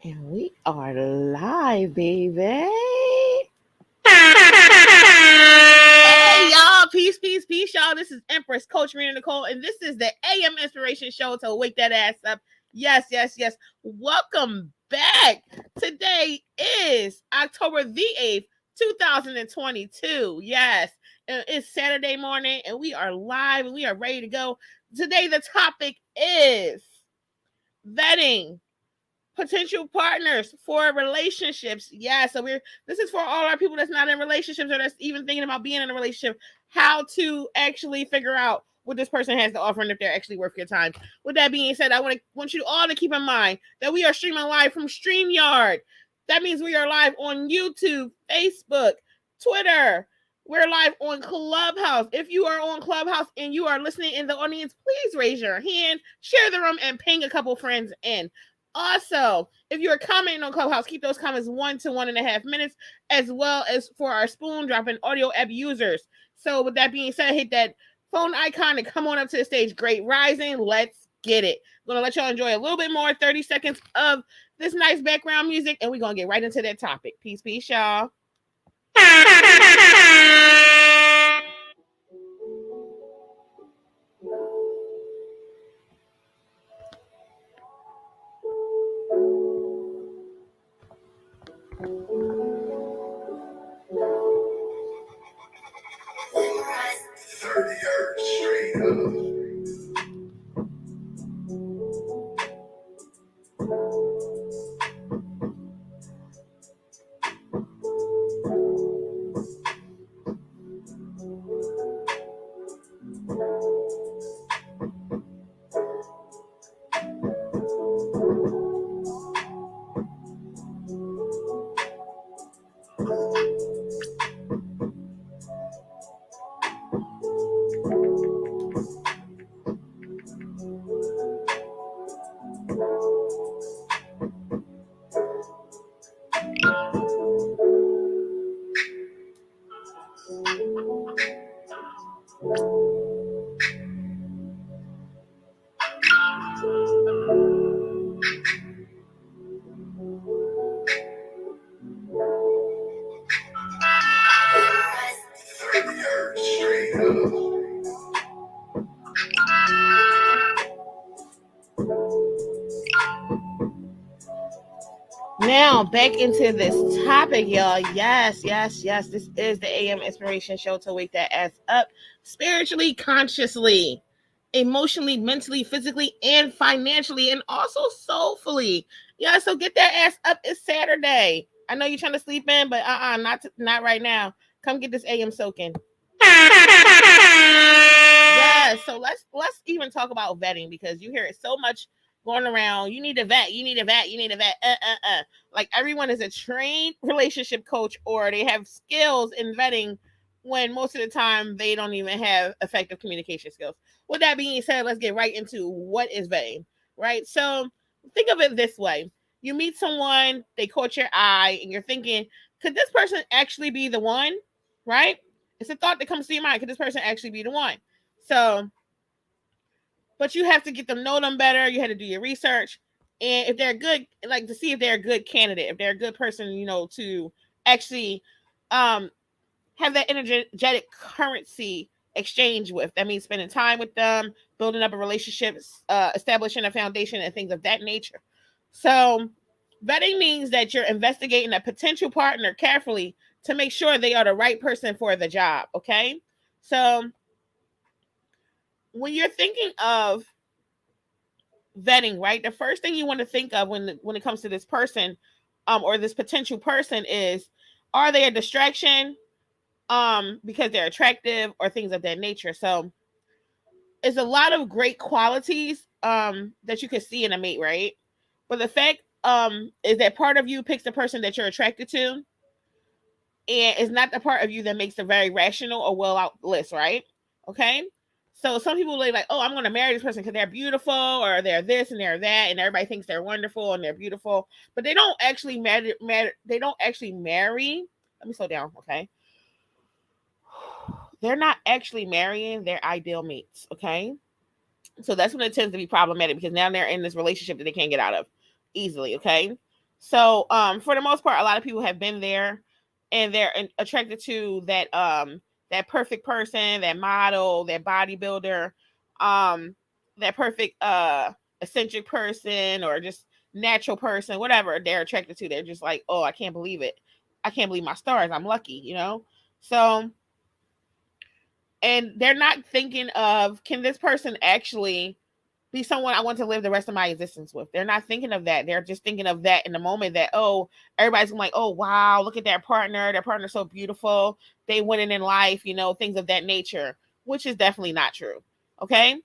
And we are live, baby. Hey, y'all. Peace, peace, peace, y'all. This is Empress Coach Rena Nicole, and this is the AM Inspiration Show to wake that ass up. Yes, yes, yes. Welcome back. Today is October the 8th, 2022. Yes, it's Saturday morning, and we are live, and we are ready to go. Today, the topic is vetting potential partners for relationships. Yeah, so this is for all our people that's not in relationships or that's even thinking about being in a relationship, how to actually figure out what this person has to offer and if they're actually worth your time. With that being said, I want you all to keep in mind that we are streaming live from StreamYard. That means we are live on YouTube, Facebook, Twitter. We're live on Clubhouse. If you are on Clubhouse and you are listening in the audience, please raise your hand, share the room, and ping a couple friends in. Also, if you're commenting on Clubhouse, keep those comments 1 to 1.5 minutes, as well as for our Spoon Dropping audio app users. So, with that being said, hit that phone icon and come on up to the stage. Great rising. Let's get it. I'm going to let y'all enjoy a little bit more, 30 seconds of this nice background music, and we're going to get right into that topic. Peace, peace, y'all. Now back into this topic, y'all. Yes, yes, yes. This is the AM Inspiration Show to wake that ass up spiritually, consciously, emotionally, mentally, physically, and financially, and also soulfully. Yeah, so get that ass up. It's Saturday. I know you're trying to sleep in, but not right now. Come get this AM soaking. Yeah, so let's even talk about vetting because you hear it so much going around. You need a vet. You need a vet. You need a vet. Like everyone is a trained relationship coach or they have skills in vetting when most of the time they don't even have effective communication skills. With that being said, let's get right into what is vetting, right? So think of it this way. You meet someone, they caught your eye, and you're thinking, could this person actually be the one? Right? It's a thought that comes to your mind. Could this person actually be the one? So, but you have to get them know them better. You have to do your research, and if they're good, like to see if they're a good candidate, if they're a good person, to actually um, have that energetic currency exchange with. That means spending time with them, building up a relationship, establishing a foundation, and things of that nature. So, vetting means that you're investigating a potential partner carefully to make sure they are the right person for the job. Okay, so when you're thinking of vetting, right, the first thing you want to think of when it comes to this person, or this potential person is, are they a distraction, because they're attractive or things of that nature. So it's a lot of great qualities that you can see in a mate, right? But the fact is that part of you picks the person that you're attracted to, and it's not the part of you that makes a very rational or well out list, right? Okay. So some people like, oh, I'm going to marry this person because they're beautiful or they're this and they're that, and everybody thinks they're wonderful and they're beautiful, but they don't actually matter. They don't actually marry. Let me slow down, okay? They're not actually marrying their ideal mates, okay? So that's when it tends to be problematic because now they're in this relationship that they can't get out of easily, okay? So, for the most part, a lot of people have been there, and they're attracted to that perfect person, that model, that bodybuilder, um, that perfect eccentric person, or just natural person, whatever they're attracted to. They're just like, oh, I can't believe it. I can't believe my stars. I'm lucky. So, and they're not thinking of, can this person actually be someone I want to live the rest of my existence with? They're not thinking of that. They're just thinking of that in the moment, that, oh, everybody's like, oh, wow, look at their partner. Their partner's so beautiful. They winning in life, things of that nature, which is definitely not true. Okay.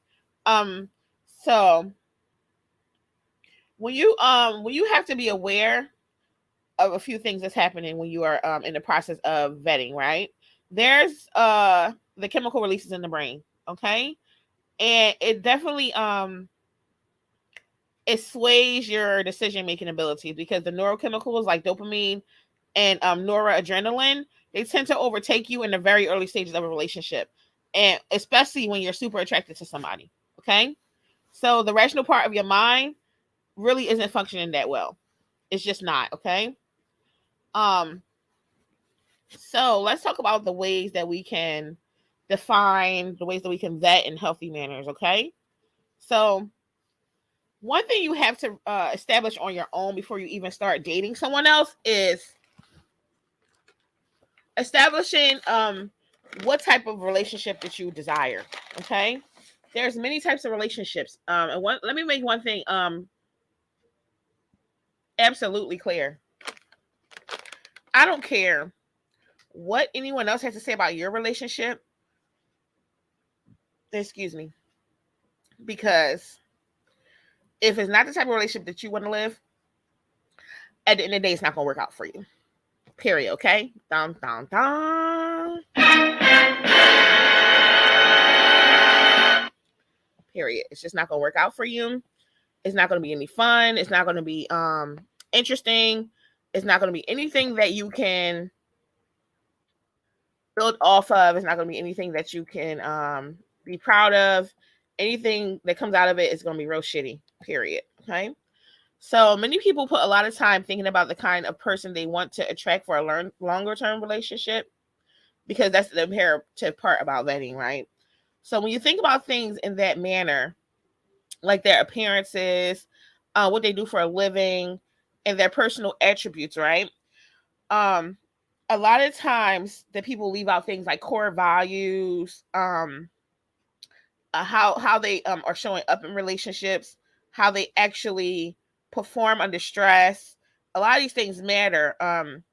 Um, so when you have to be aware of a few things that's happening when you are in the process of vetting, right? There's the chemical releases in the brain, okay? And it definitely it sways your decision making abilities, because the neurochemicals like dopamine and noradrenaline, they tend to overtake you in the very early stages of a relationship, and especially when you're super attracted to somebody. Okay, so the rational part of your mind really isn't functioning that well. It's just not. Okay. Um. So let's talk about the ways that we can define, the ways that we can vet in healthy manners. Okay. So one thing you have to establish on your own before you even start dating someone else is establishing what type of relationship that you desire. Okay, there's many types of relationships, and let me make one thing absolutely clear. I don't care what anyone else has to say about your relationship, excuse me, because if it's not the type of relationship that you want to live, at the end of the day, it's not going to work out for you. Period. Okay. Dun, dun, dun. Period. It's just not going to work out for you. It's not going to be any fun. It's not going to be interesting. It's not going to be anything that you can build off of. It's not going to be anything that you can be proud of. Anything that comes out of it is going to be real shitty. Period. Okay. So many people put a lot of time thinking about the kind of person they want to attract for a longer term relationship, because that's the imperative part about vetting, right? So when you think about things in that manner, like their appearances, what they do for a living, and their personal attributes, right? Um, a lot of times that people leave out things like core values, how they are showing up in relationships, how they actually perform under stress. A lot of these things matter, and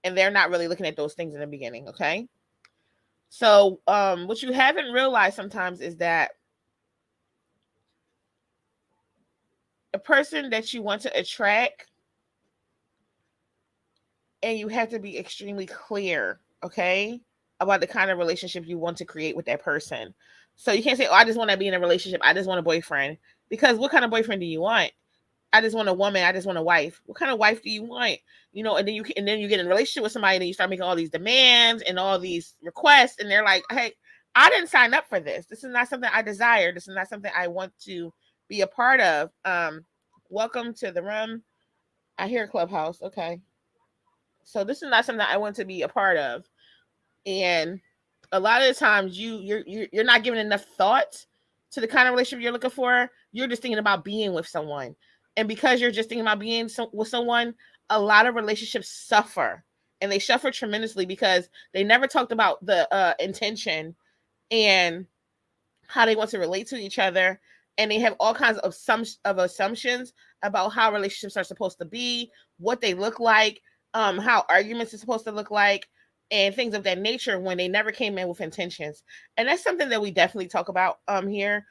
they're not really looking at those things in the beginning. Okay, so what you haven't realized sometimes is that a person that you want to attract, and you have to be extremely clear, okay, about the kind of relationship you want to create with that person. So you can't say, "Oh, I just want to be in a relationship. I just want a boyfriend." Because what kind of boyfriend do you want? I just want a woman. I just want a wife. What kind of wife do you want? And then you get in a relationship with somebody, and you start making all these demands and all these requests, and they're like, "Hey, I didn't sign up for this. This is not something I desire. This is not something I want to be a part of." Welcome to the room. I hear Clubhouse. Okay, so this is not something I want to be a part of, and a lot of the times you're not giving enough thought to the kind of relationship you're looking for. You're just thinking about being with someone, and because you're just thinking about being with someone, a lot of relationships suffer, and they suffer tremendously because they never talked about the intention and how they want to relate to each other, and they have all kinds of assumptions about how relationships are supposed to be, what they look like, how arguments are supposed to look like, and things of that nature, when they never came in with intentions. And that's something that we definitely talk about here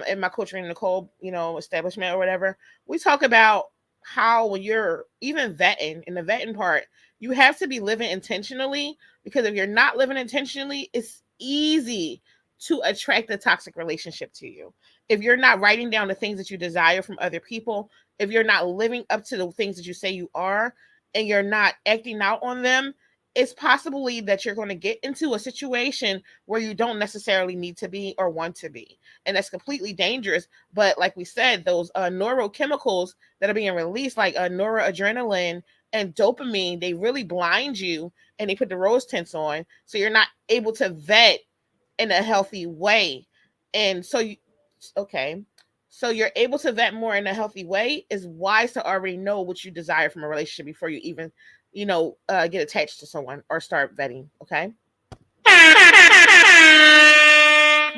in my Coach Rena Nicole, establishment or whatever. We talk about how when you're even vetting, in the vetting part, you have to be living intentionally, because if you're not living intentionally, it's easy to attract a toxic relationship to you. If you're not writing down the things that you desire from other people, if you're not living up to the things that you say you are, and you're not acting out on them, it's possibly that you're going to get into a situation where you don't necessarily need to be or want to be. And that's completely dangerous. But like we said, those neurochemicals that are being released, like noradrenaline and dopamine, they really blind you and they put the rose tints on. So you're not able to vet in a healthy way. And so okay. So you're able to vet more in a healthy way. Is wise to already know what you desire from a relationship before you even, get attached to someone or start vetting. Okay.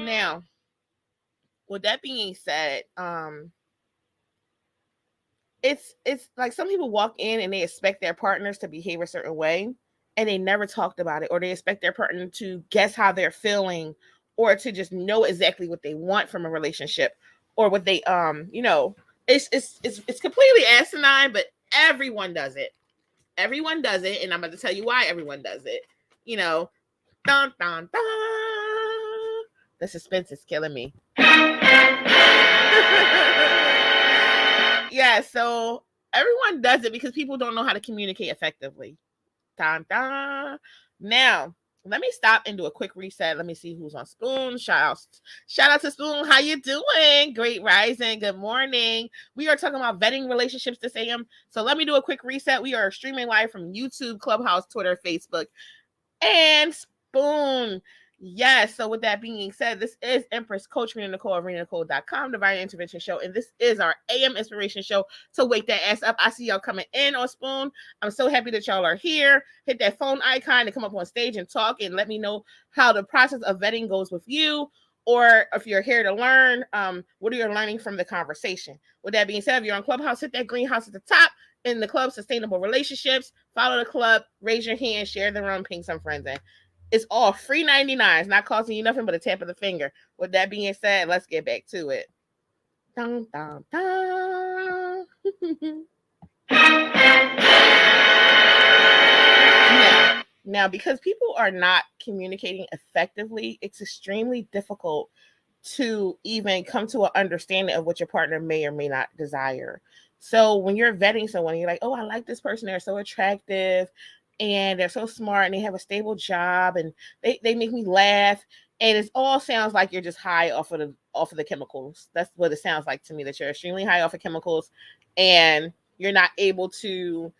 Now, with that being said, it's like some people walk in and they expect their partners to behave a certain way and they never talked about it, or they expect their partner to guess how they're feeling or to just know exactly what they want from a relationship or what they it's completely asinine, but everyone does it. Everyone does it, and I'm about to tell you why everyone does it. You know, dun dun dun. The suspense is killing me. Yeah, so everyone does it because people don't know how to communicate effectively. Dun, dun. Now, let me stop and do a quick reset. Let me see who's on Spoon. Shout out to Spoon. How you doing? Great rising. Good morning. We are talking about vetting relationships this AM. So let me do a quick reset. We are streaming live from YouTube, Clubhouse, Twitter, Facebook, and Spoon. Yes. So with that being said, this is Empress Coach Rena Nicole of RenaNicole.com, Divine Intervention Show. And this is our AM Inspiration Show. So wake that ass up. I see y'all coming in on Spoon. I'm so happy that y'all are here. Hit that phone icon to come up on stage and talk and let me know how the process of vetting goes with you. Or if you're here to learn, what are you learning from the conversation? With that being said, if you're on Clubhouse, hit that greenhouse at the top. In the club, Sustainable Relationships. Follow the club, raise your hand, share the room, ping some friends in. It's all free 99. It's not costing you nothing but a tap of the finger. With that being said, let's get back to it. Dun, dun, dun. Now, because people are not communicating effectively, it's extremely difficult to even come to an understanding of what your partner may or may not desire. So when you're vetting someone, you're like, oh, I like this person. They're so attractive and they're so smart and they have a stable job and they make me laugh. And it all sounds like you're just high off of the chemicals. That's what it sounds like to me, that you're extremely high off of chemicals and you're not able to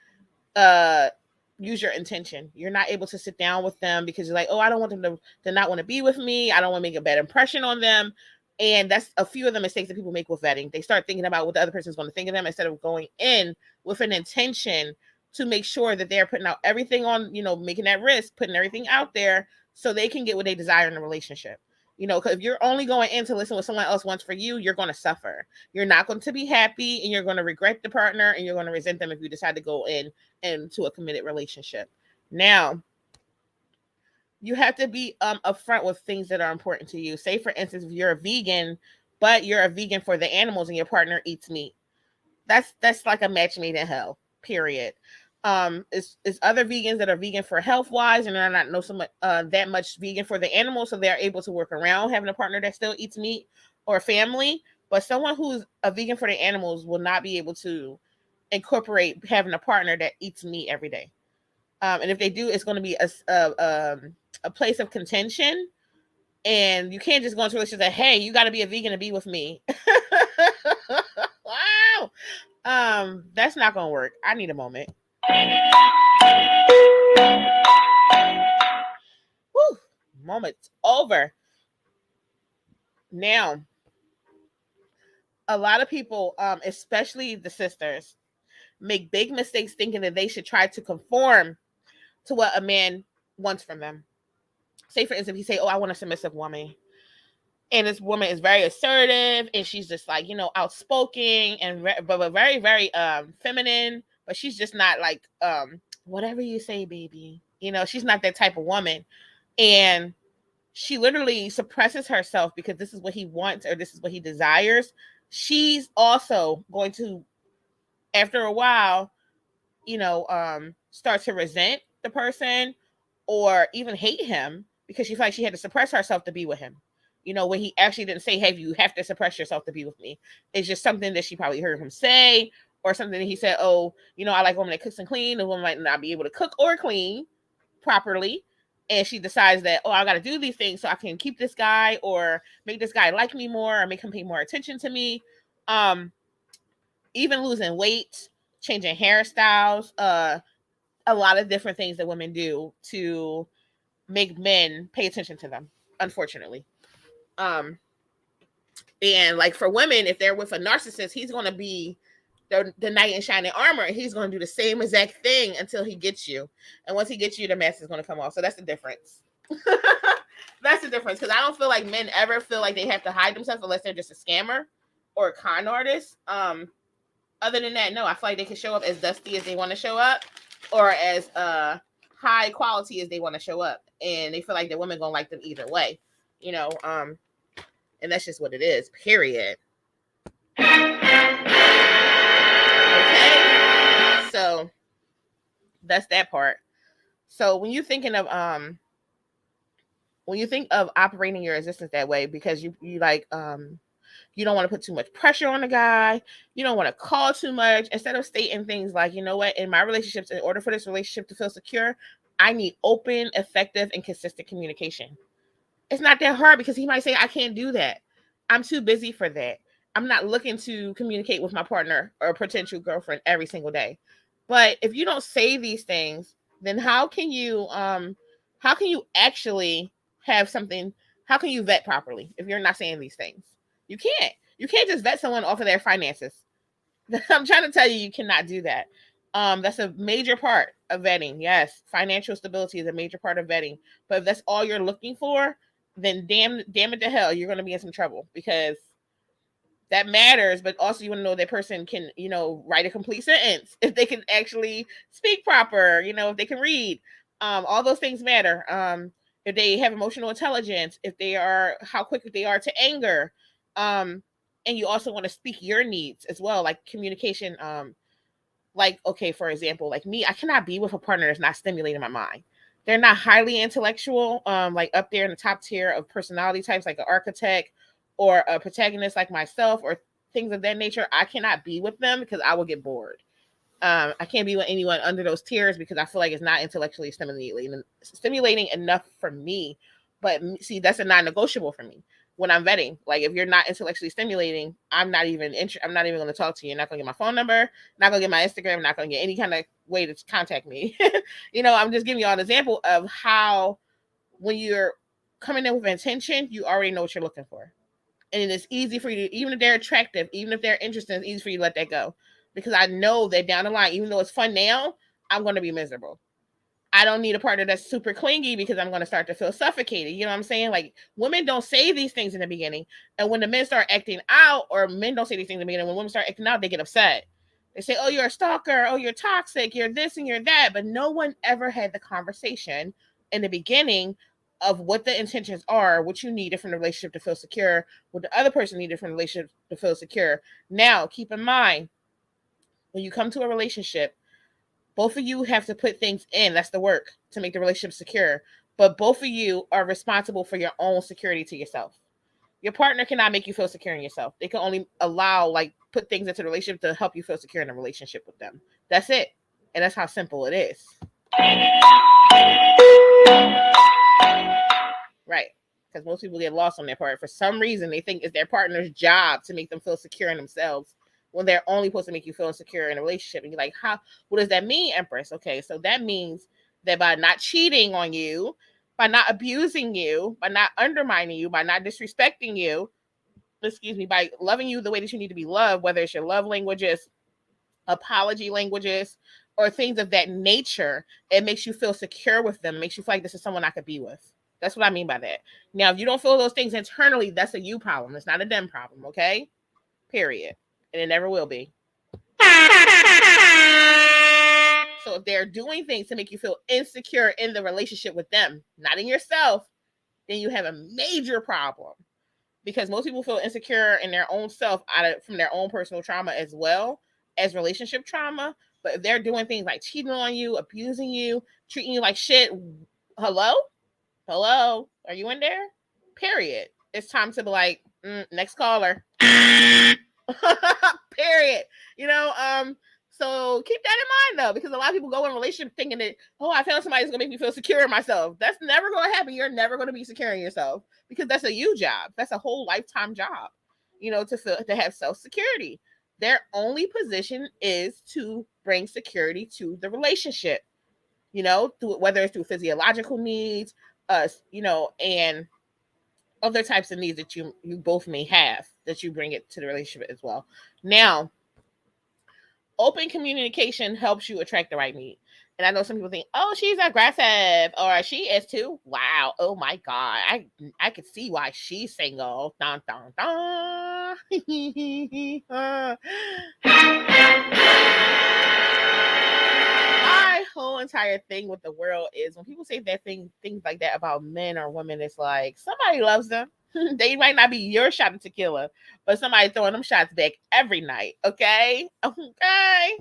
use your intention. You're not able to sit down with them because you're like, oh, I don't want them to not want to be with me. I don't want to make a bad impression on them. And that's a few of the mistakes that people make with vetting. They start thinking about what the other person is going to think of them instead of going in with an intention to make sure that they're putting out everything on, making that risk, putting everything out there so they can get what they desire in a relationship. Because if you're only going in to listen what someone else wants for you, you're going to suffer. You're not going to be happy and you're going to regret the partner and you're going to resent them if you decide to go into a committed relationship. Now, you have to be upfront with things that are important to you. Say, for instance, if you're a vegan, but you're a vegan for the animals and your partner eats meat. That's like a match made in hell, period. It's other vegans that are vegan for health wise and they're not that much vegan for the animals, so they're able to work around having a partner that still eats meat or family. But someone who's a vegan for the animals will not be able to incorporate having a partner that eats meat every day. And if they do, it's going to be a place of contention. And you can't just go into a relationship and say, hey, you got to be a vegan to be with me. Wow. That's not going to work. I need a moment. Whew, moment's over. Now, a lot of people, especially the sisters, make big mistakes thinking that they should try to conform to what a man wants from them. Say, for instance, if you say, oh, I want a submissive woman. And this woman is very assertive and she's just like, outspoken and but very, very feminine. But she's just not like, whatever you say, baby. She's not that type of woman. And she literally suppresses herself because this is what he wants or this is what he desires. She's also going to, after a while, start to resent the person or even hate him because she felt like she had to suppress herself to be with him. When he actually didn't say, hey, you have to suppress yourself to be with me. It's just something that she probably heard him say or something that he said, oh, I like a woman that cooks and clean. The woman might not be able to cook or clean properly, and she decides that, oh, I got to do these things so I can keep this guy or make this guy like me more or make him pay more attention to me. Even losing weight, changing hairstyles, a lot of different things that women do to make men pay attention to them, unfortunately. And like for women, if they're with a narcissist, he's going to be the knight in shining armor. He's going to do the same exact thing until he gets you. And once he gets you, the mask is going to come off. So that's the difference. That's the difference. Because I don't feel like men ever feel like they have to hide themselves unless they're just a scammer or a con artist. Other than that, no, I feel like they can show up as dusty as they want to show up or as high quality as they want to show up. And they feel like the women going to like them either way. You know, and that's just what it is, period. Okay. So that's that part. So when you're thinking of operating your existence that way, because you like you don't want to put too much pressure on the guy, you don't want to call too much, instead of stating things like, you know what, in my relationships, in order for this relationship to feel secure, I need open, effective, and consistent communication. It's not that hard because he might say, I can't do that. I'm too busy for that. I'm not looking to communicate with my partner or potential girlfriend every single day. But if you don't say these things, then how can you actually have something? How can you vet properly if you're not saying these things? You can't. You can't just vet someone off of their finances. I'm trying to tell you, you cannot do that. That's a major part of vetting. Yes, financial stability is a major part of vetting. But if that's all you're looking for, then damn it to hell, you're going to be in some trouble, because that matters. But also, you want to know that person can, write a complete sentence, if they can actually speak proper, if they can read. All those things matter. If they have emotional intelligence, how quick they are to anger. And you also want to speak your needs as well, like communication. Like, okay, for example, like me, I cannot be with a partner that's not stimulating my mind. They're not highly intellectual, like up there in the top tier of personality types, like an architect or a protagonist like myself, or things of that nature. I cannot be with them because I will get bored. I can't be with anyone under those tiers because I feel like it's not intellectually stimulating enough for me. But see, that's a non-negotiable for me when I'm vetting. Like, if you're not intellectually stimulating, I'm not even going to talk to you. You're not going to get my phone number, not going to get my Instagram, not going to get any kind of way to contact me. I'm just giving you an example of how, when you're coming in with intention, you already know what you're looking for. And it's easy for you, even if they're attractive, even if they're interesting, it's easy for you to let that go. Because I know that down the line, even though it's fun now, I'm going to be miserable. I don't need a partner that's super clingy because I'm going to start to feel suffocated. You know what I'm saying? Like, women don't say these things in the beginning. And when the men start acting out, or men don't say these things in the beginning, when women start acting out, they get upset. They say, oh, you're a stalker. Oh, you're toxic. You're this and you're that. But no one ever had the conversation in the beginning of what the intentions are, what you needed from the relationship to feel secure, what the other person needed from the relationship to feel secure. Now, keep in mind, when you come to a relationship, both of you have to put things in. That's the work to make the relationship secure. But both of you are responsible for your own security to yourself. Your partner cannot make you feel secure in yourself. They can only put things into the relationship to help you feel secure in a relationship with them. That's it. And that's how simple it is. Right. Because most people get lost on their part. For some reason, they think it's their partner's job to make them feel secure in themselves, when they're only supposed to make you feel insecure in a relationship. And you're like, what does that mean, Empress? Okay, so that means that by not cheating on you, by not abusing you, by not undermining you, by not disrespecting you, by loving you the way that you need to be loved, whether it's your love languages, apology languages, or things of that nature, it makes you feel secure with them, makes you feel like this is someone I could be with. That's what I mean by that. Now, if you don't feel those things internally, that's a you problem. It's not a them problem, okay? Period. And it never will be. So if they're doing things to make you feel insecure in the relationship with them, not in yourself, then you have a major problem. Because most people feel insecure in their own self from their own personal trauma as well as relationship trauma. But if they're doing things like cheating on you, abusing you, treating you like shit, hello, are you in there? Period. It's time to be like, next caller. Period. So keep that in mind though, because a lot of people go in a relationship thinking that, oh, I found somebody who's gonna make me feel secure in myself. That's never gonna happen. You're never gonna be secure in yourself because that's a you job. That's a whole lifetime job, to feel to have self-security. Their only position is to bring security to the relationship, through whether it's through physiological needs, and other types of needs that you both may have that you bring it to the relationship as well. Now, open communication helps you attract the right meat. And I know some people think, oh, she's aggressive, or she is too. Wow. Oh my God. I could see why she's single. Dun dun dun. My whole entire thing with the world is when people say things like that about men or women, it's like somebody loves them. They might not be your shot of tequila, but somebody throwing them shots back every night. Okay. Okay.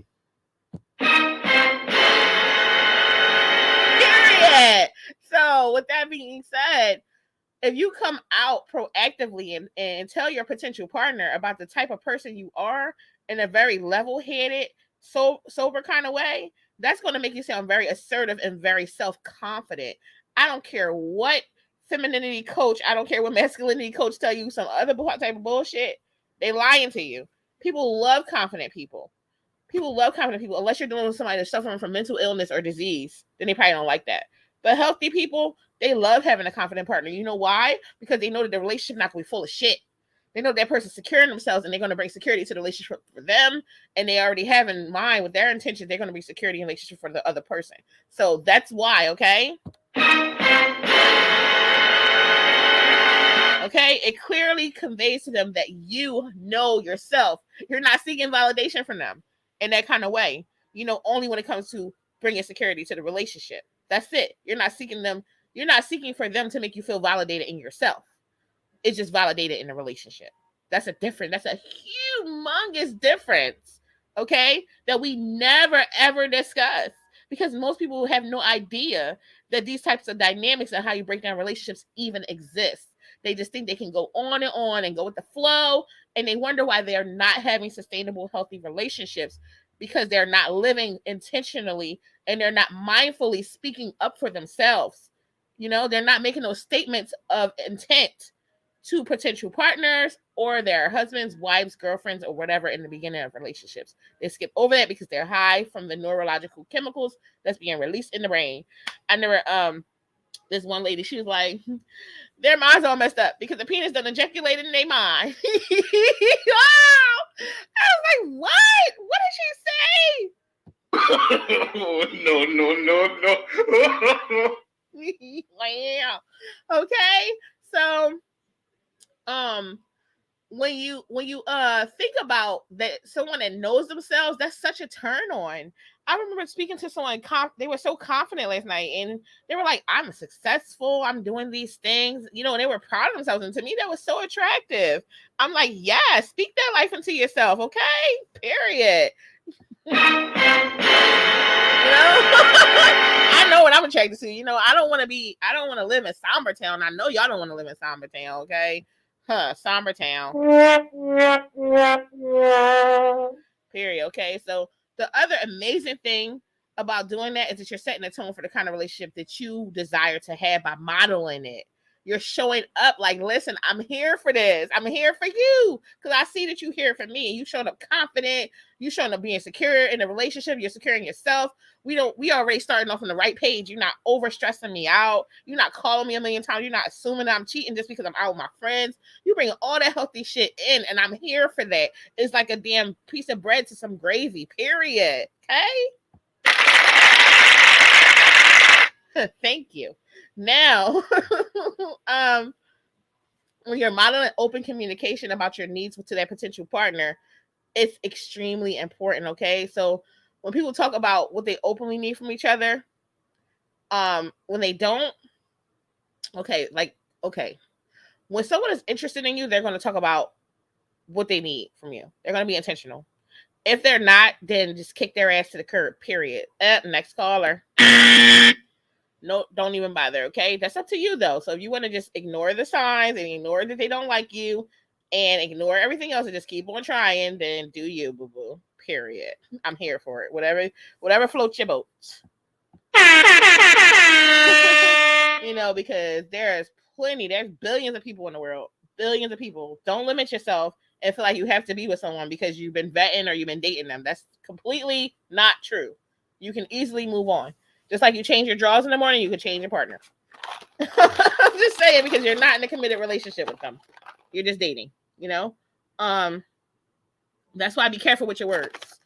Period. So, with that being said, if you come out proactively and tell your potential partner about the type of person you are in a very level-headed, sober kind of way, that's going to make you sound very assertive and very self-confident. I don't care what femininity coach, I don't care what masculinity coach tell you some other type of bullshit. They lying to you. People love confident people. People love confident people, unless you're dealing with somebody that's suffering from mental illness or disease. Then they probably don't like that. But healthy people, they love having a confident partner. You know why? Because they know that the relationship not going to be full of shit. They know that person's securing themselves and they're going to bring security to the relationship for them. And they already have in mind with their intentions, they're going to bring security in relationship for the other person. So that's why, okay? Okay? It clearly conveys to them that you know yourself. You're not seeking validation from them in that kind of way. Only when it comes to bringing security to the relationship. That's it. You're not seeking for them to make you feel validated in yourself. It's just validated in a relationship. That's a humongous difference. Okay? That we never ever discuss. Because most people have no idea that these types of dynamics and how you break down relationships even exist. They just think they can go on and go with the flow. And they wonder why they're not having sustainable, healthy relationships, because they're not living intentionally and they're not mindfully speaking up for themselves. They're not making those statements of intent to potential partners or their husbands, wives, girlfriends, or whatever in the beginning of relationships. They skip over that because they're high from the neurological chemicals that's being released in the brain. I never, this one lady, she was like, their minds all messed up because the penis done ejaculated in their mind. Wow! I was like, what? What did she say? No. Wow. Okay. So, when you think about that, someone that knows themselves, that's such a turn on. I remember speaking to someone, they were so confident last night, and they were like, I'm successful, I'm doing these things, and they were proud of themselves, and to me that was so attractive. I'm like, yeah, speak that life into yourself. Okay, period. I know what I'm attracted to. I don't want to live in Somber Town. I know y'all don't want to live in Somber Town. Okay. Somber Town. Period. Okay. So the other amazing thing about doing that is that you're setting a tone for the kind of relationship that you desire to have by modeling it. You're showing up like, listen, I'm here for this. I'm here for you because I see that you're here for me. And you showing up confident. You showing up being secure in a relationship. You're securing yourself. We already starting off on the right page. You're not over stressing me out. You're not calling me a million times. You're not assuming that I'm cheating just because I'm out with my friends. You bring all that healthy shit in, and I'm here for that. It's like a damn piece of bread to some gravy. Period. Okay. Thank you. Now, when you're modeling open communication about your needs to that potential partner, it's extremely important. Okay. So when people talk about what they openly need from each other, when they don't, okay, when someone is interested in you, they're going to talk about what they need from you. They're going to be intentional. If they're not, then just kick their ass to the curb, period. Next caller. No, don't even bother, okay? That's up to you, though. So if you want to just ignore the signs and ignore that they don't like you, and ignore everything else and just keep on trying, then do you, boo boo. Period. I'm here for it. Whatever floats your boat. Because there's billions of people in the world. Billions of people. Don't limit yourself and feel like you have to be with someone because you've been vetting or you've been dating them. That's completely not true. You can easily move on. Just like you change your drawers in the morning, you can change your partner. I'm just saying, because you're not in a committed relationship with them. You're just dating, That's why be careful with your words,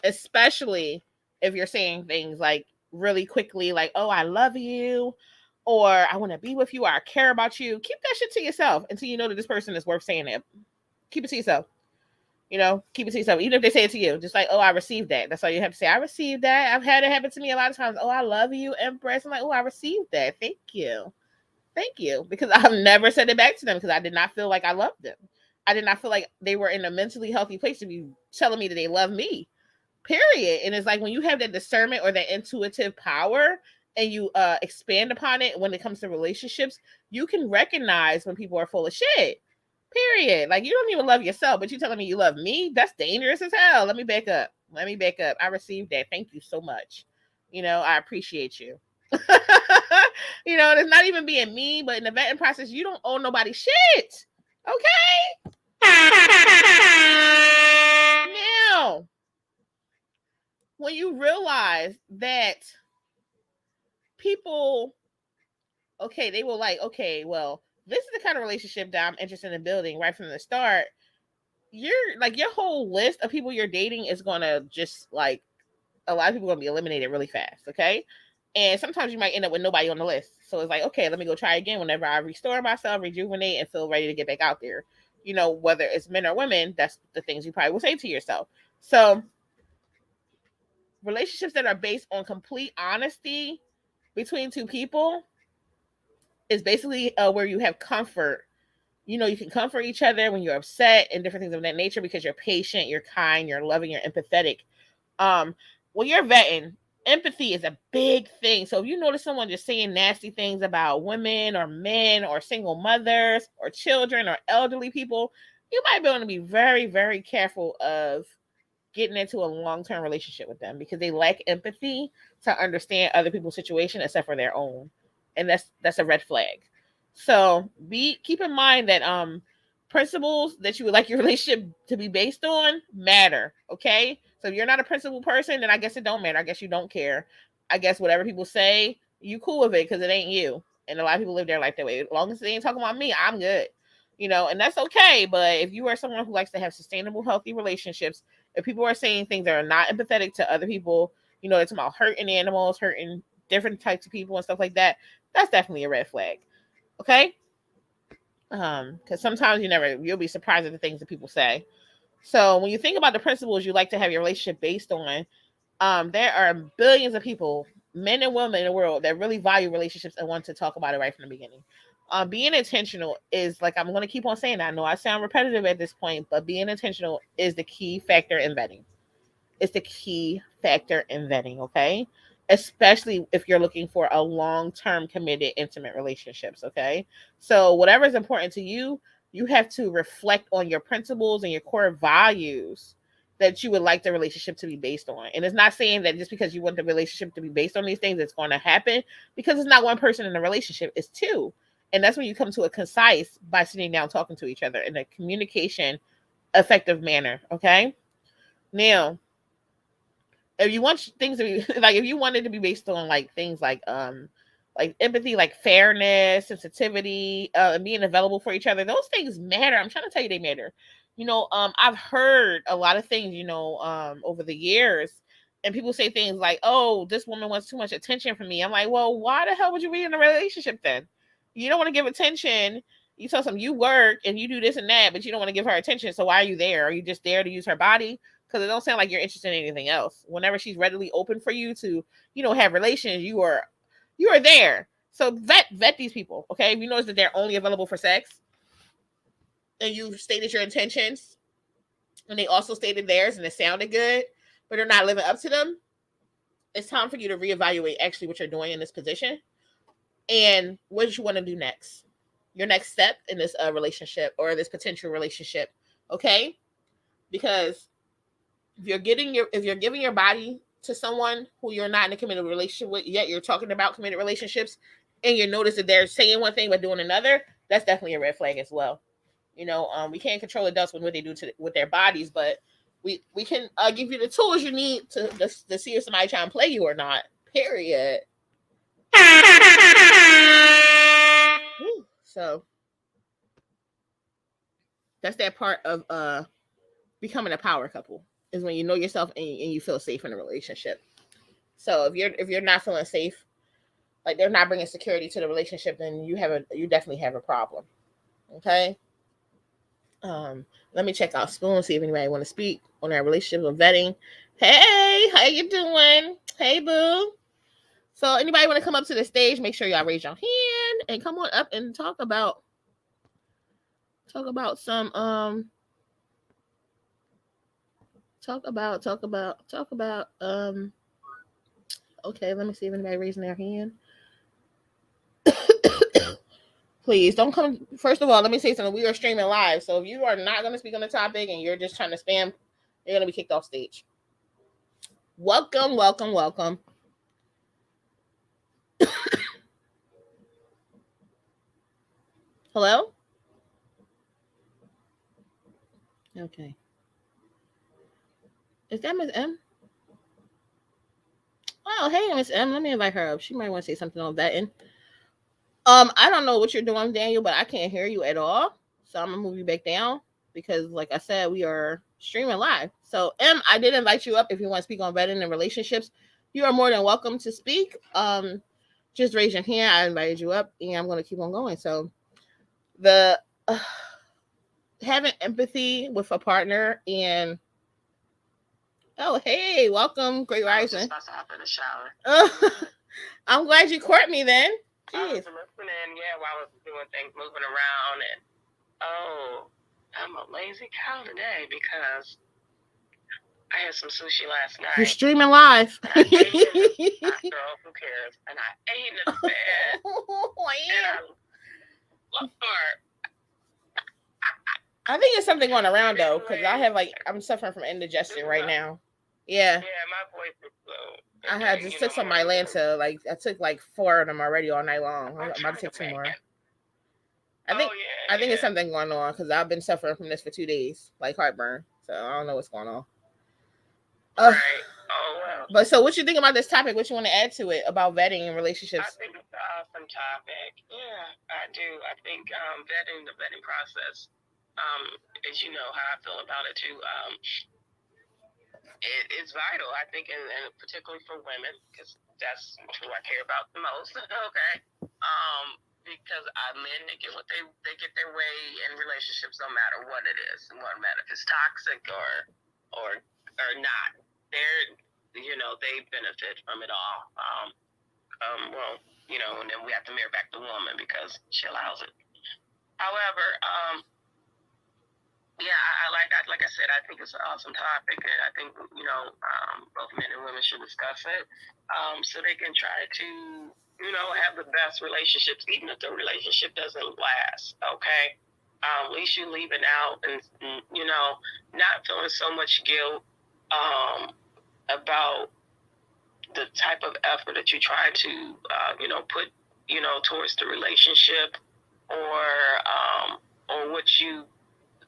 especially if you're saying things like really quickly, like, oh, I love you, or I want to be with you, or I care about you. Keep that shit to yourself until you know that this person is worth saying it. Keep it to yourself. Keep it to yourself. Even if they say it to you, just like, oh, I received that. That's all you have to say. I received that. I've had it happen to me a lot of times. Oh, I love you, Empress. I'm like, oh, I received that. Thank you. Thank you. Because I've never said it back to them because I did not feel like I loved them. I did not feel like they were in a mentally healthy place to be telling me that they love me. Period. And it's like when you have that discernment or that intuitive power and you expand upon it when it comes to relationships, you can recognize when people are full of shit. Period. Like, you don't even love yourself, but you telling me you love me? That's dangerous as hell. Let me back up. I received that. Thank you so much. I appreciate you. It's not even being mean, but in the vetting process, you don't owe nobody shit. Okay? Now, when you realize that people, okay, they will like, okay, well, this is the kind of relationship that I'm interested in building right from the start. Your whole list of people you're dating is gonna just like, a lot of people are gonna be eliminated really fast, okay? And sometimes you might end up with nobody on the list. So it's like, okay, let me go try again whenever I restore myself, rejuvenate, and feel ready to get back out there. Whether it's men or women, that's the things you probably will say to yourself. So relationships that are based on complete honesty between two people is basically where you have comfort. You can comfort each other when you're upset and different things of that nature because you're patient, you're kind, you're loving, you're empathetic. When you're vetting, empathy is a big thing. So if you notice someone just saying nasty things about women or men or single mothers or children or elderly people, you might be able to be very, very careful of getting into a long-term relationship with them because they lack empathy to understand other people's situation except for their own. And that's a red flag. So keep in mind that principles that you would like your relationship to be based on matter. Okay. So if you're not a principled person, then I guess it don't matter. I guess you don't care. I guess whatever people say, you cool with it because it ain't you. And a lot of people live their life that way. As long as they ain't talking about me, I'm good. And that's okay. But if you are someone who likes to have sustainable, healthy relationships, if people are saying things that are not empathetic to other people, it's about hurting animals, hurting different types of people and stuff like that, that's definitely a red flag. Okay? Because sometimes you'll be surprised at the things that people say. So when you think about the principles you like to have your relationship based on, there are billions of people, men and women in the world, that really value relationships and want to talk about it right from the beginning. Being intentional is, like, I'm going to keep on saying that. I know I sound repetitive at this point, but being intentional is the key factor in vetting. It's the key factor in vetting, okay? Especially if you're looking for a long-term committed intimate relationships, okay? So whatever is important to you, you have to reflect on your principles and your core values that you would like the relationship to be based on. And it's not saying that just because you want the relationship to be based on these things, it's going to happen, because it's not one person in a relationship, it's two. And that's when you come to a concise by sitting down talking to each other in a communication effective manner, okay? Now, if you want things to be like, if you want it to be based on like things like empathy, like fairness, sensitivity, and being available for each other, those things matter. I'm trying to tell you they matter. I've heard a lot of things, over the years, and people say things like, oh, this woman wants too much attention from me. I'm like, well, why the hell would you be in a relationship then? You don't want to give attention. You tell them you work and you do this and that, but you don't want to give her attention. So why are you there? Are you just there to use her body? Because it don't sound like you're interested in anything else. Whenever she's readily open for you to, have relations, you are there. So vet these people, okay? If you notice that they're only available for sex, and you've stated your intentions, and they also stated theirs, and it sounded good, but they're not living up to them, it's time for you to reevaluate actually what you're doing in this position and what you want to do next. your next step in this relationship or this potential relationship. Okay, because if you're giving your body to someone who you're not in a committed relationship with, yet you're talking about committed relationships, and you notice that they're saying one thing but doing another, that's definitely a red flag as well. We can't control adults with what they do with their bodies, but we can give you the tools you need to see if somebody trying to play you or not. Period. So that's that part of becoming a power couple, is when you know yourself and you feel safe in a relationship. So if you're not feeling safe, like they're not bringing security to the relationship, then you definitely have a problem. Okay. Let me check out Spoon, see if anybody want to speak on our relationship or vetting. Hey, how you doing? Hey, boo. So anybody want to come up to the stage? Make sure y'all raise your hand and come on up and talk about some okay, let me see if anybody raising their hand. Please don't come. First of all, let me say something. We are streaming live, so if you are not going to speak on the topic and you're just trying to spam, you're going to be kicked off stage. Welcome, welcome, welcome. Hello? Okay. Is that Miss M? Oh, hey, Miss M. Let me invite her up. She might want to say something on vetting. I don't know what you're doing, Daniel, but I can't hear you at all. So I'm gonna move you back down because, like I said, we are streaming live. So, M, I did invite you up. If you want to speak on vetting and relationships, you are more than welcome to speak. Just raise your hand. I invited you up, and I'm gonna keep on going. So, the having empathy with a partner and oh, hey, welcome, Great Rising. I was just about to hop in the shower. I'm glad you caught me then. Jeez. I was listening, while I was doing things, moving around, and I'm a lazy cow today because I had some sushi last night. You're streaming live. I ate it. Girl, who cares? And I ate it in bed. I think it's something going around though, because I'm suffering from indigestion right now. Yeah. Yeah, my voice is slow. I had just took some Mylanta. I took 4 of them already all night long. I'm about to take 2 more. I think it's something going on because I've been suffering from this for 2 days, like heartburn. So I don't know what's going on. Right. Oh well. But so, what you think about this topic? What you want to add to it about vetting and relationships? I think it's an awesome topic. Yeah, I do. I think the vetting process, as you know how I feel about it too. It's vital, I think, and particularly for women, because that's who I care about the most. Okay, because men, they get they get their way in relationships, no matter what it is, no matter if it's toxic or not. They benefit from it all. And then we have to mirror back the woman because she allows it. However, like I said, I think it's an awesome topic, and I think both men and women should discuss it, so they can try to have the best relationships, even if the relationship doesn't last. Okay, at least you leave it out, and not feeling so much guilt about the type of effort that you try to put towards the relationship, or what you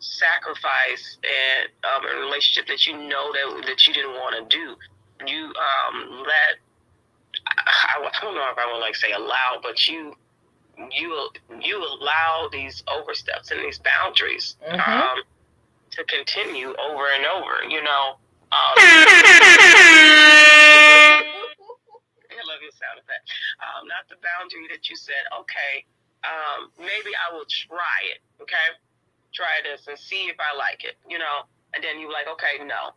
sacrifice in a relationship that that you didn't want to do. You I don't know if I would say allow, but you allow these oversteps and these boundaries to continue over and over. I love your sound effect. Not the boundary that you said, okay, maybe I will try it, okay? Try this and see if I like it, and then you're like, okay, no,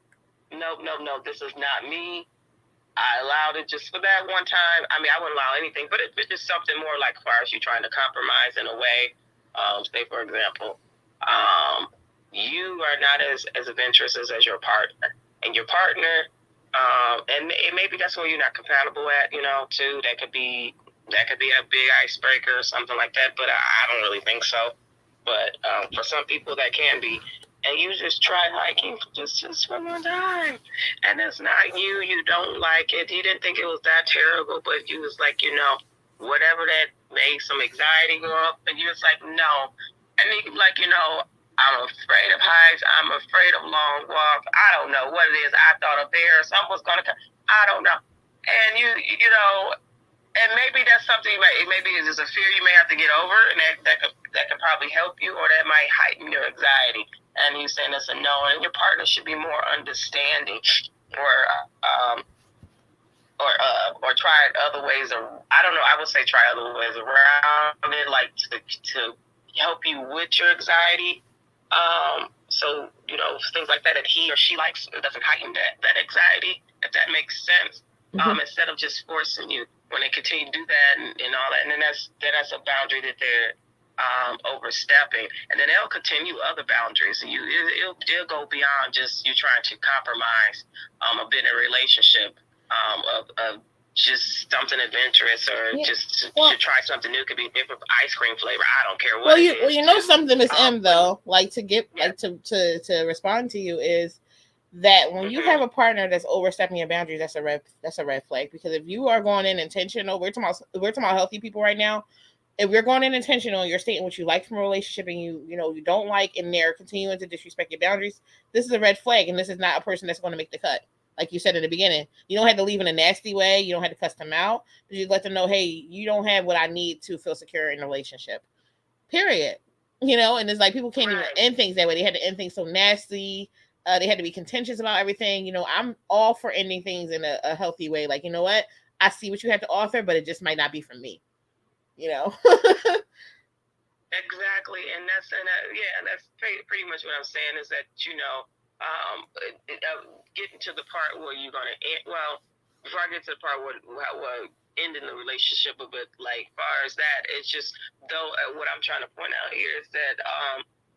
this is not me. I allowed it just for that one time. I mean, I wouldn't allow anything, but it's just something more like as far as you trying to compromise in a way. Say, for example, you are not as adventurous as your partner, and your partner, and maybe that's where you're not compatible at, too. That could be that could be a big icebreaker or something like that. But I don't really think so. But for some people, that can be. And you just try hiking just for one time, and it's not you. You don't like it. You didn't think it was that terrible, but you was like, whatever that made some anxiety go up, and you was like, no. And you like, I'm afraid of heights. I'm afraid of long walks. I don't know what it is. I thought a bear or something was gonna come. I don't know. And and maybe that's something maybe it's just a fear you may have to get over, and that could probably help you, or that might heighten your anxiety. And you saying that's a no, and your partner should be more understanding, or try other ways. Or I don't know. I would say try other ways around it, like to help you with your anxiety. So things like that he or she likes, it doesn't heighten that anxiety, if that makes sense. Instead of just forcing you when they continue to do that and all that, and then that's a boundary that they're overstepping, and then they'll continue other boundaries. It'll go beyond just you trying to compromise a bit in a relationship of just something adventurous, or just to try something new. It could be different ice cream flavor. I don't care what it is. Well, something is though, like to get like to respond to you is that when you have a partner that's overstepping your boundaries, that's a red flag. Because if you are going in intentional, we're talking about healthy people right now. If we're going in intentional, you're stating what you like from a relationship, and you don't like, and they're continuing to disrespect your boundaries, this is a red flag, and this is not a person that's going to make the cut. Like you said in the beginning, you don't have to leave in a nasty way. You don't have to cuss them out. You let them know, hey, you don't have what I need to feel secure in a relationship. Period. And it's like people can't even end things that way. They had to end things so nasty. They had to be contentious about everything. I'm all for ending things in a healthy way. Like, you know what? I see what you have to offer, but it just might not be for me. Exactly, and that's pretty much what I'm saying is that getting to the part where you're gonna end. Well, before I get to the part where ending the relationship, but like far as that, it's just what I'm trying to point out here is that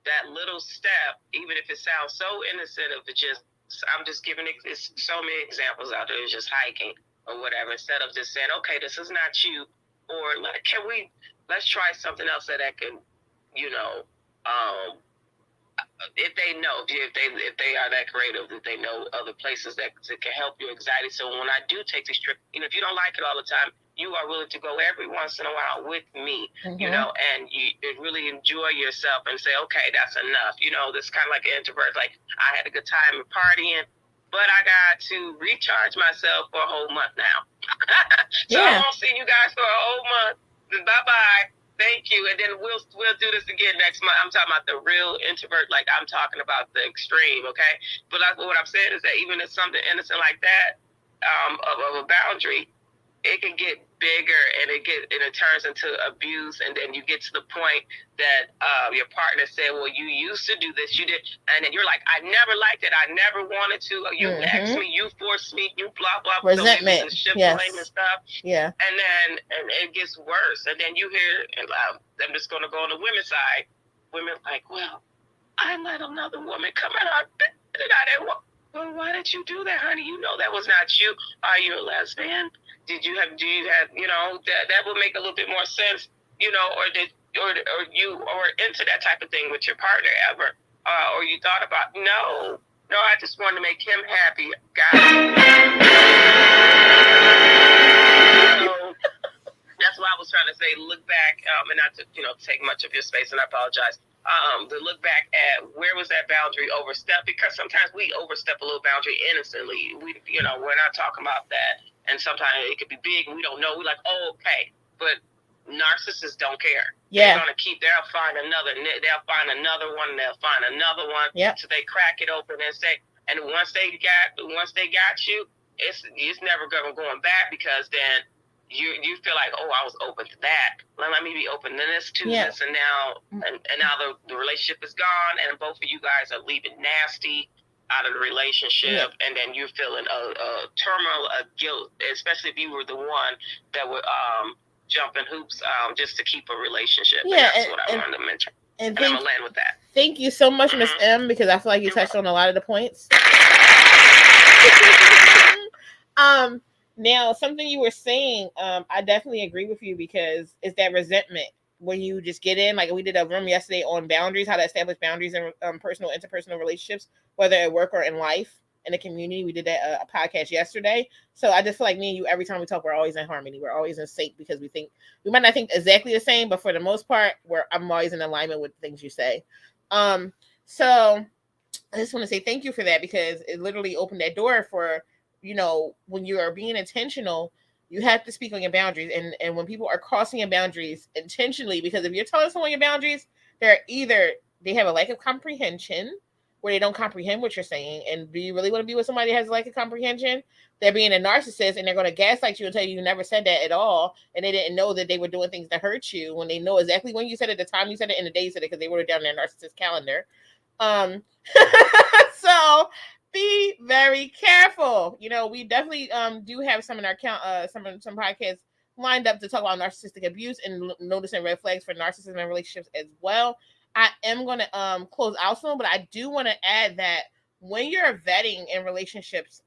that little step, even if it sounds so innocent, of it just I'm just giving it so many examples out there. It's just hiking or whatever, instead of just saying, okay, this is not you. Or like, let's try something else that can, if they know, if they are that creative, that they know other places that can help your anxiety. So when I do take this trip, if you don't like it all the time, you are willing to go every once in a while with me, and you really enjoy yourself and say, okay, that's enough. This kind of like an introvert, like I had a good time partying, but I got to recharge myself for a whole month now. So I won't see you guys for a whole month. Bye-bye. Thank you. And then we'll do this again next month. I'm talking about the real introvert, like I'm talking about the extreme, okay? But what I'm saying is that even if something innocent like that, of a boundary, it can get bigger, and it turns into abuse, and then you get to the point that your partner said, well, you used to do this, you did, and then you're like, I never liked it, I never wanted to, you asked me, you forced me, you blah blah, resentment, so blame and stuff, and then it gets worse, and then you hear, and I'm just going to go on the women's side, women like, well, I let another woman come in our bed, and I didn't want. Well, why did you do that, honey? That was not you. Are you a lesbian? Do you have, that would make a little bit more sense, or you were into that type of thing with your partner ever, or you thought about, no, I just wanted to make him happy. So that's why I was trying to say, look back, and not to, take much of your space, and I apologize. To look back at where was that boundary overstepped, because sometimes we overstep a little boundary innocently. We're not talking about that, and sometimes it could be big and we don't know. We're like, oh, okay, but narcissists don't care. They're gonna they'll find another one, they'll find another one. So they crack it open and say, and once they got you, it's never going back, because then you feel like, oh, I was open to that. Let me be open to this too. This, and now the relationship is gone, and both of you guys are leaving nasty out of the relationship, and then you're feeling a turmoil, a guilt, especially if you were the one that would jump in hoops just to keep a relationship. And that's what I wanted to mention. And I'm gonna land with that. Thank you so much, Miss M, because I feel like you touched on a lot of the points. Now, something you were saying, I definitely agree with you because it's that resentment when you just get in. Like we did a room yesterday on boundaries, how to establish boundaries in personal, interpersonal relationships, whether at work or in life, in the community. We did that a podcast yesterday. So I just feel like me and you, every time we talk, we're always in harmony. We're always in sync because we might not think exactly the same, but for the most part, I'm always in alignment with the things you say. Um, so I just want to say thank you for that because it literally opened that door for, when you are being intentional, you have to speak on your boundaries. And when people are crossing your boundaries intentionally, because if you're telling someone your boundaries, they're either they have a lack of comprehension where they don't comprehend what you're saying. And do you really want to be with somebody that has a lack of comprehension? They're being a narcissist and they're going to gaslight you and tell you never said that at all. And they didn't know that they were doing things to hurt you when they know exactly when you said it, the time you said it, and the day you said it, because they wrote it down in their narcissist calendar. So be very careful. We definitely do have some in our count some podcasts lined up to talk about narcissistic abuse and noticing red flags for narcissism in relationships as well. I am going to close out soon, but I do want to add that when you're vetting in relationships,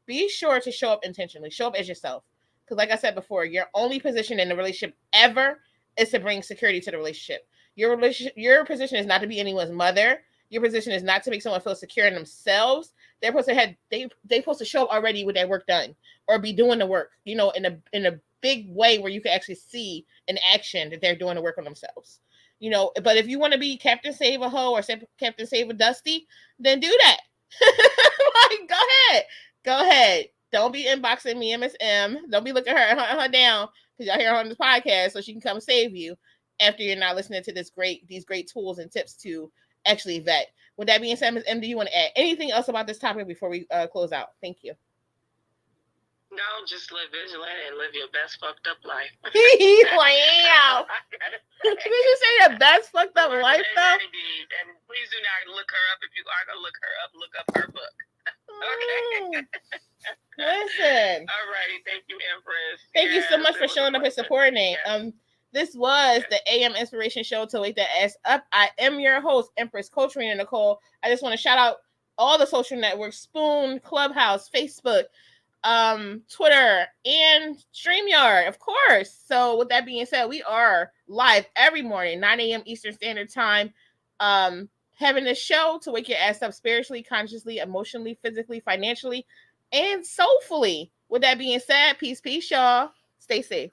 be sure to show up intentionally. Show up as yourself. Because like I said before, your only position in the relationship ever is to bring security to the relationship. Your position is not to be anyone's mother. Your position is not to make someone feel secure in themselves. They're supposed to have they supposed to show up already with their work done or be doing the work, in a big way where you can actually see in action that they're doing the work on themselves. But if you want to be Captain Save a Hoe or Captain Save a Dusty, then do that. Like, go ahead. Don't be inboxing me, MSM. Don't be looking her down because y'all hear her on this podcast so she can come save you after you're not listening to these great tools and tips to actually vet. With that being said, Ms. M, do you want to add anything else about this topic before we close out? Thank you. No, just live vigilant and live your best fucked up life. Wow. Did you say the best fucked up life though? Indeed. And please do not look her up. If you are gonna look her up, look up her book. Okay. Listen. Alrighty, thank you, Empress. Thank you so much for showing up and supporting it. Yes. This was the AM Inspiration Show to wake that ass up. I am your host, Empress Coach Rena Nicole. I just want to shout out all the social networks: Spoon, Clubhouse, Facebook, Twitter, and StreamYard, of course. So with that being said, we are live every morning, 9 a.m. Eastern Standard Time, having a show to wake your ass up spiritually, consciously, emotionally, physically, financially, and soulfully. With that being said, peace, y'all. Stay safe.